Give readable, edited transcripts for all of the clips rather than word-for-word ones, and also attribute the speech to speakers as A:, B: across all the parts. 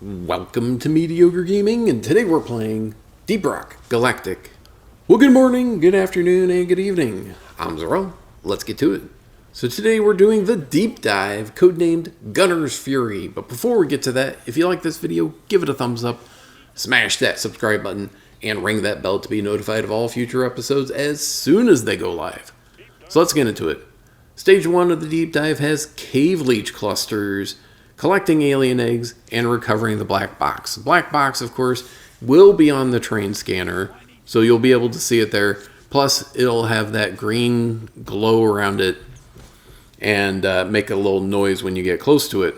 A: Welcome to Mediocre Gaming, and today we're playing Deep Rock Galactic. Well, good morning, good afternoon, and good evening. I'm Zero. Let's get to it. So today we're doing the Deep Dive, codenamed Gunner's Fury. But before we get to that, if you like this video, give it a thumbs up, smash that subscribe button, and ring that bell to be notified of all future episodes as soon as they go live. So let's get into it. Stage 1 of the Deep Dive has cave leech clusters, collecting alien eggs, and recovering the black box. The black box, of course, will be on the train scanner, so you'll be able to see it there. Plus, it'll have that green glow around it and make a little noise when you get close to it.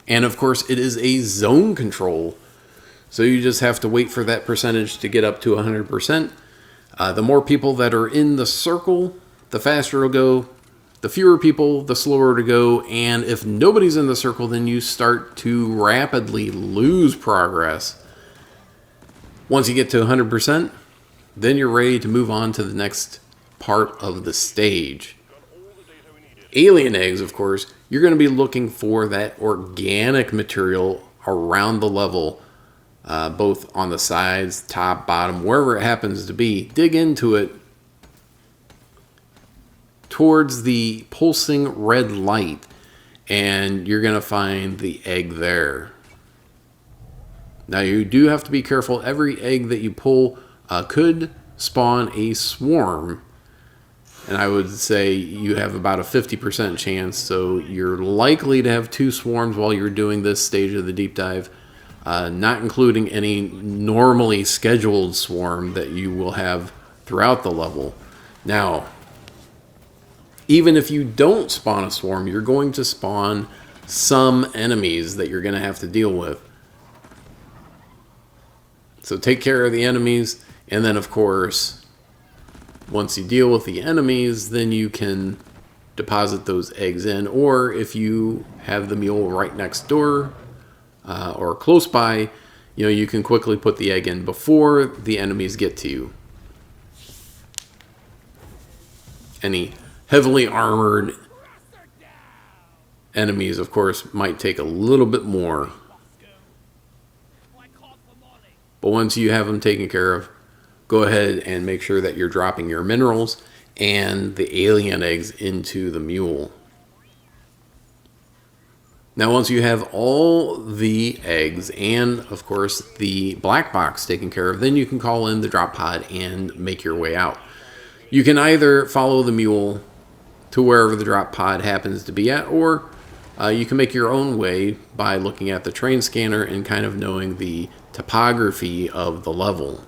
A: And of course, it is a zone control, so you just have to wait for that percentage to get up to 100%. The more people that are in the circle, the faster it'll go. The fewer people, the slower to go, and if nobody's in the circle, then you start to rapidly lose progress. Once you get to 100%, then you're ready to move on to the next part of the stage. Alien eggs, of course, you're going to be looking for that organic material around the level, both on the sides, top, bottom, wherever it happens to be. Dig into it towards the pulsing red light, and you're going to find the egg there. Now you do have to be careful. Every egg that you pull could spawn a swarm, and I would say you have about a 50% chance, so you're likely to have 2 swarms while you're doing this stage of the deep dive, not including any normally scheduled swarm that you will have throughout the level. Now, even if you don't spawn a swarm, you're going to spawn some enemies that you're going to have to deal with. So take care of the enemies, and then of course, once you deal with the enemies, then you can deposit those eggs in, or if you have the mule right next door or close by, you can quickly put the egg in before the enemies get to you. Any heavily armored enemies, of course, might take a little bit more. But once you have them taken care of, go ahead and make sure that you're dropping your minerals and the alien eggs into the mule. Now, once you have all the eggs and, of course, the black box taken care of, then you can call in the drop pod and make your way out. You can either follow the mule to wherever the drop pod happens to be at, or you can make your own way by looking at the train scanner and kind of knowing the topography of the level.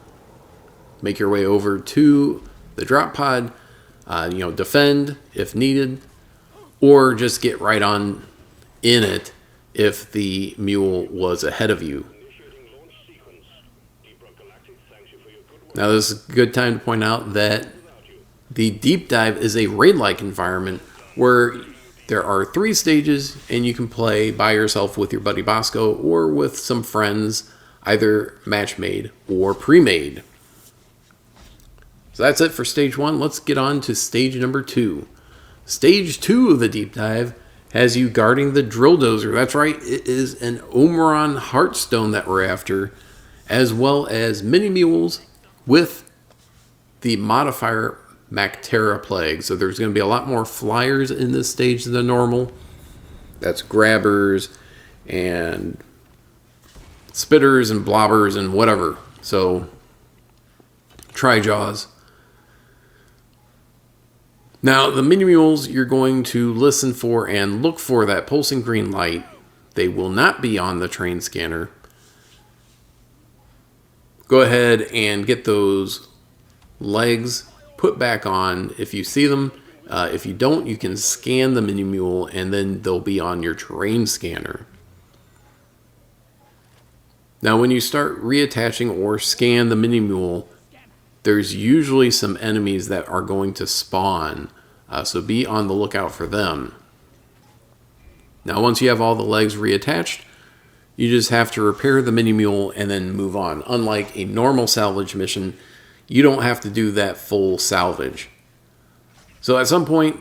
A: Make your way over to the drop pod, defend if needed, or just get right on in it if the mule was ahead of you. Now, this is a good time to point out that the deep dive is a raid-like environment where there are 3 stages, and you can play by yourself with your buddy Bosco or with some friends, either match-made or pre-made. So that's it for stage 1. Let's get on to stage number 2. Stage 2 of the deep dive has you guarding the drill dozer. That's right, it is an Omron Heartstone that we're after, as well as mini mules with the modifier Mactera Plague. So there's going to be a lot more flyers in this stage than normal. That's grabbers and spitters and blobbers and whatever. So Tri-Jaws. Now, the mini mules, you're going to listen for and look for that pulsing green light. They will not be on the train scanner. Go ahead and get those legs put back on if you see them. If you don't, you can scan the mini mule and then they'll be on your terrain scanner. Now, when you start reattaching or scan the mini mule, there's usually some enemies that are going to spawn, so be on the lookout for them. Now, once you have all the legs reattached, you just have to repair the mini mule and then move on. Unlike a normal salvage mission, you don't have to do that full salvage. So at some point,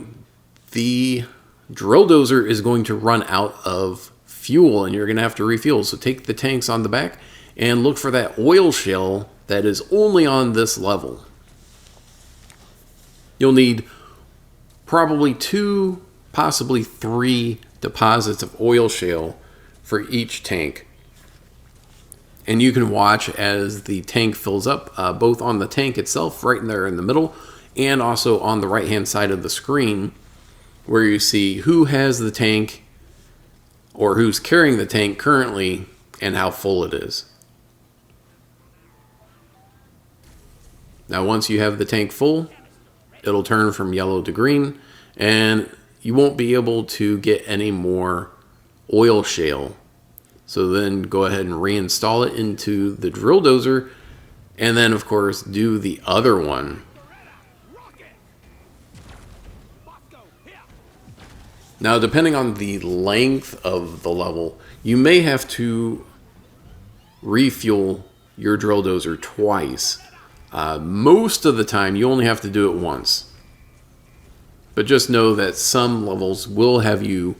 A: the drill dozer is going to run out of fuel, and you're going to have to refuel. So take the tanks on the back and look for that oil shale that is only on this level. You'll need probably 2, possibly 3 deposits of oil shale for each tank. And you can watch as the tank fills up, both on the tank itself, right in there in the middle, and also on the right-hand side of the screen, where you see who has the tank or who's carrying the tank currently and how full it is. Now, once you have the tank full, it'll turn from yellow to green, and you won't be able to get any more oil shale. So then go ahead and reinstall it into the drill dozer, and then of course do the other one. Now, depending on the length of the level, you may have to refuel your drill dozer twice. Most of the time you only have to do it once. But just know that some levels will have you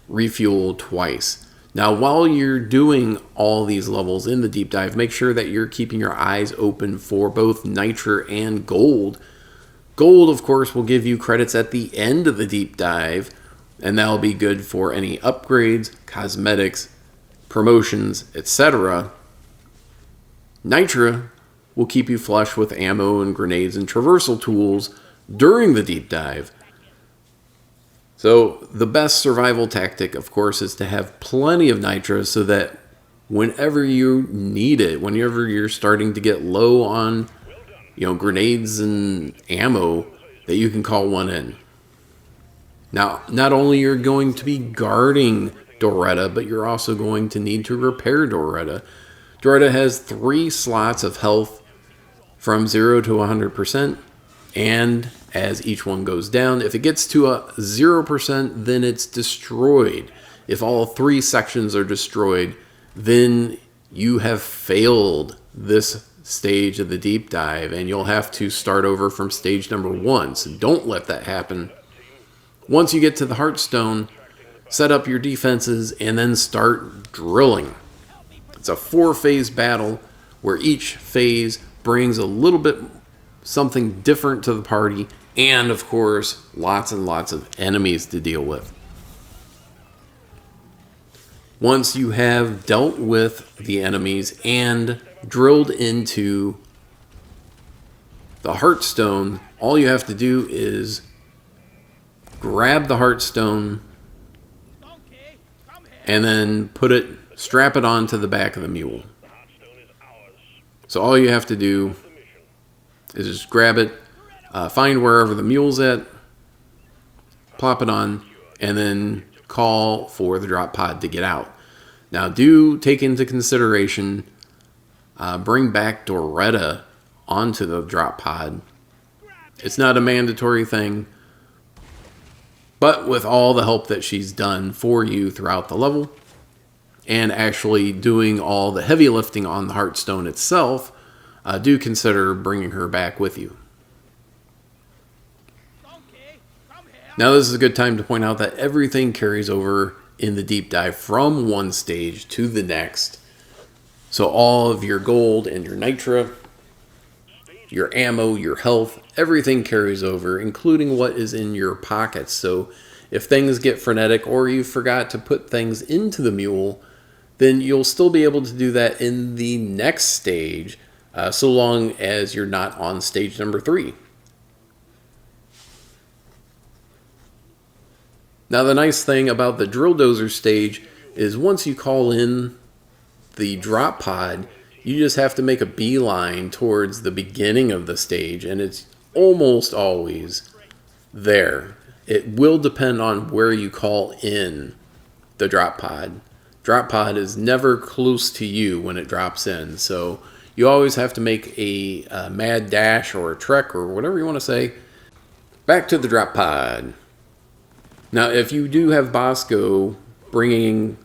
A: refuel twice. Now, while you're doing all these levels in the deep dive, make sure that you're keeping your eyes open for both Nitra and Gold. Gold, of course, will give you credits at the end of the deep dive, and that'll be good for any upgrades, cosmetics, promotions, etc. Nitra will keep you flush with ammo and grenades and traversal tools during the deep dive. So the best survival tactic, of course, is to have plenty of nitro so that whenever you need it, whenever you're starting to get low on, grenades and ammo, that you can call one in. Now, not only you're going to be guarding Doretta, but you're also going to need to repair Doretta. Doretta has 3 slots of health from 0 to 100%, and as each one goes down, if it gets to a 0%, then it's destroyed. If all 3 sections are destroyed, then you have failed this stage of the deep dive, and you'll have to start over from stage number 1. So don't let that happen. Once you get to the Heartstone, set up your defenses and then start drilling. It's a 4-phase battle where each phase brings a little bit something different to the party, and of course lots and lots of enemies to deal with. Once you have dealt with the enemies and drilled into the Heartstone, all you have to do is grab the Heartstone and then strap it onto the back of the mule. So all you have to do is just grab it, find wherever the mule's at, plop it on, and then call for the drop pod to get out. Now, do take into consideration, bring back Doretta onto the drop pod. It's not a mandatory thing, but with all the help that she's done for you throughout the level, and actually doing all the heavy lifting on the Heartstone itself, do consider bringing her back with you. Now, this is a good time to point out that everything carries over in the deep dive from one stage to the next. So all of your gold and your nitra, your ammo, your health, everything carries over, including what is in your pockets. So if things get frenetic or you forgot to put things into the mule, then you'll still be able to do that in the next stage, so long as you're not on stage number 3. Now, the nice thing about the drill dozer stage is once you call in the drop pod, you just have to make a beeline towards the beginning of the stage, and it's almost always there. It will depend on where you call in the drop pod. Drop pod is never close to you when it drops in, so you always have to make a mad dash or a trek or whatever you want to say back to the drop pod. Now, if you do have Bosco bringing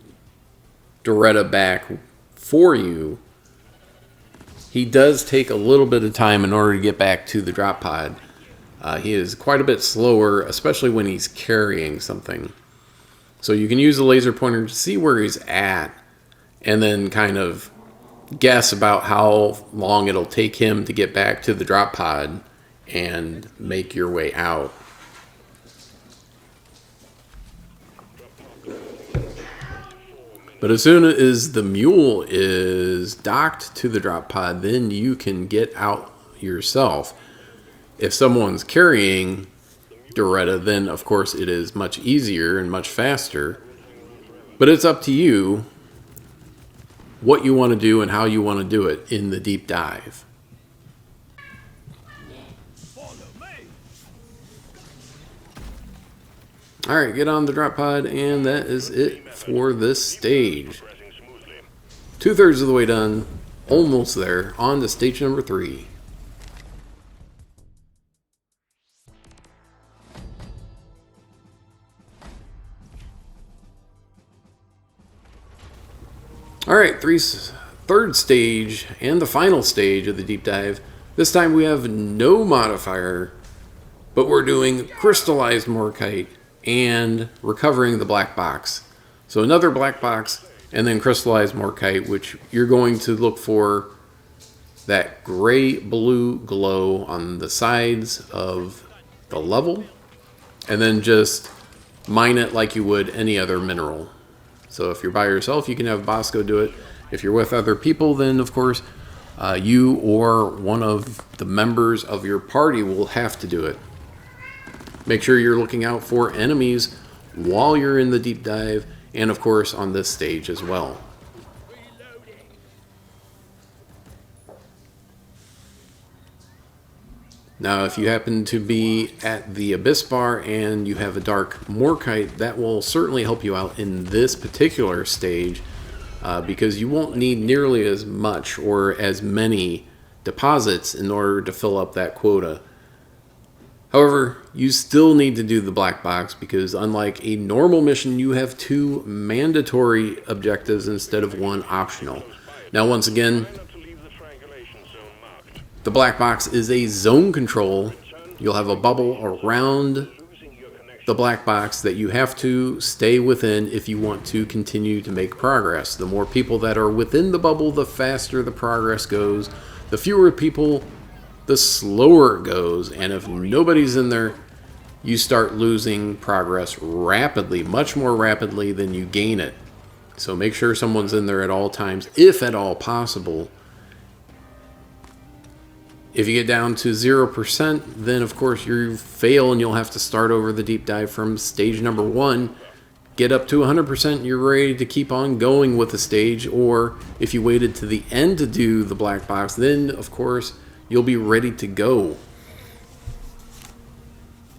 A: Doretta back for you, he does take a little bit of time in order to get back to the drop pod. He is quite a bit slower, especially when he's carrying something. So you can use the laser pointer to see where he's at and then kind of guess about how long it'll take him to get back to the drop pod and make your way out. But as soon as the mule is docked to the drop pod, then you can get out yourself. If someone's carrying Doretta, then of course it is much easier and much faster. But it's up to you what you want to do and how you want to do it in the deep dive. Alright, get on the drop pod, and that is it for this stage. 2/3 of the way done, almost there, on to stage number 3. Alright, third stage and the final stage of the deep dive. This time we have no modifier, but we're doing crystallized Morkite and recovering the black box. So another black box and then crystallized Morkite, which you're going to look for that gray-blue glow on the sides of the level, and then just mine it like you would any other mineral. So if you're by yourself, you can have Bosco do it. If you're with other people, then of course you or one of the members of your party will have to do it. Make sure you're looking out for enemies while you're in the deep dive, and of course on this stage as well. Now if you happen to be at the Abyss Bar and you have a dark Morkite, that will certainly help you out in this particular stage, because you won't need nearly as much or as many deposits in order to fill up that quota. However, you still need to do the black box because unlike a normal mission, you have 2 mandatory objectives instead of 1 optional. Now once again, the black box is a zone control. You'll have a bubble around the black box that you have to stay within if you want to continue to make progress. The more people that are within the bubble, the faster the progress goes. The fewer people, the slower it goes. And if nobody's in there, you start losing progress rapidly, much more rapidly than you gain it. So make sure someone's in there at all times, if at all possible. If you get down to 0%, then of course you fail and you'll have to start over the deep dive from stage number 1. Get up to 100%, you're ready to keep on going with the stage. Or if you waited to the end to do the black box, then of course you'll be ready to go.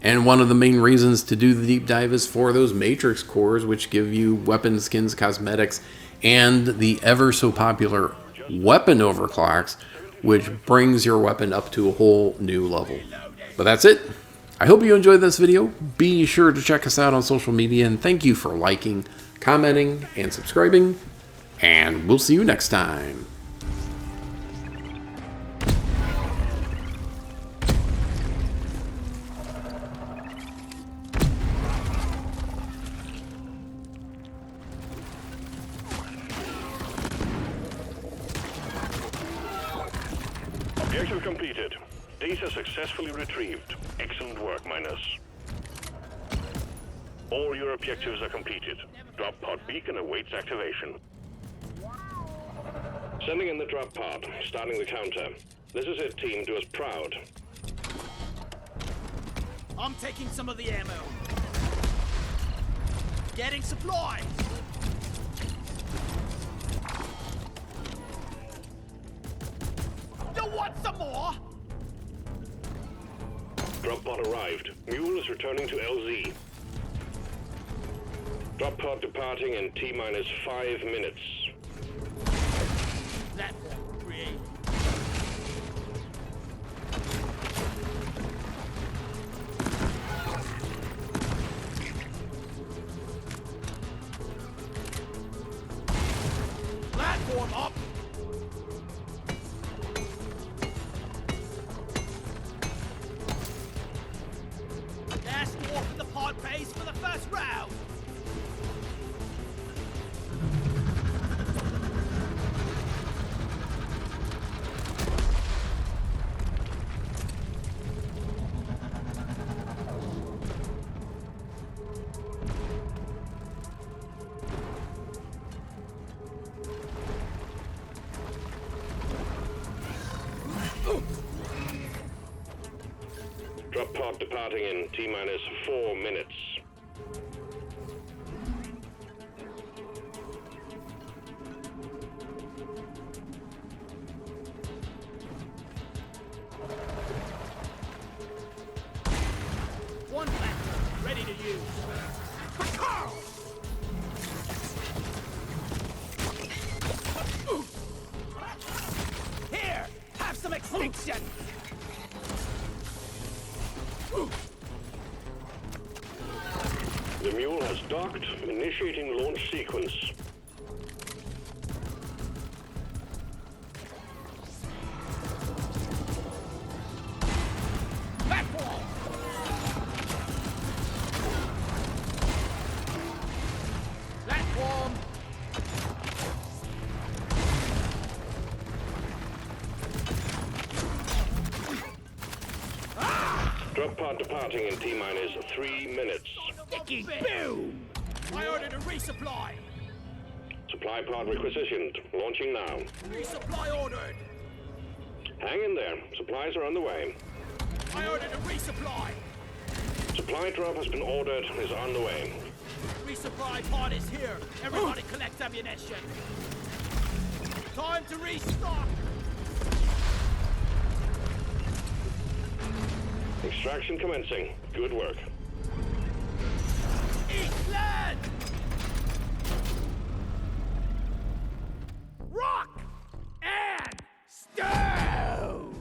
A: And one of the main reasons to do the deep dive is for those matrix cores, which give you weapon skins, cosmetics, and the ever so popular weapon overclocks, which brings your weapon up to a whole new level. But that's it. I hope you enjoyed this video. Be sure to check us out on social media, and thank you for liking, commenting, and subscribing. And we'll see you next time.
B: Objective completed. Data successfully retrieved. Excellent work, miners. All your objectives are completed. Drop pod beacon awaits activation. Sending in the drop pod. Starting the counter. This is it, team. Do us proud.
C: I'm taking some of the ammo. Getting supplies. You want some more?
B: Drop pod arrived. Mule is returning to LZ. Drop pod departing in T-minus 5 minutes.
C: Platform created. Platform up. Last walk in the pod pace for the first round.
B: pod departing in T-minus 4 minutes.
C: One platform ready to use. Here, have some extinction.
B: The mule has docked, initiating launch sequence.
C: Platform. Platform.
B: Drop pod departing in T-minus 3 minutes.
C: Sticky boom. I ordered a resupply.
B: Supply pod requisitioned. Launching now.
C: Resupply ordered.
B: Hang in there. Supplies are on the way.
C: I ordered a resupply.
B: Supply drop has been ordered and is on the way.
C: Resupply pod is here. Everybody collect ammunition. Time to restock.
B: Extraction commencing. Good work.
C: East land. Rock and stone.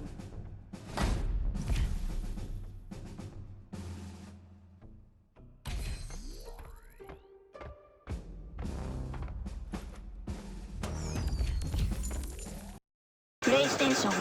D: PlayStation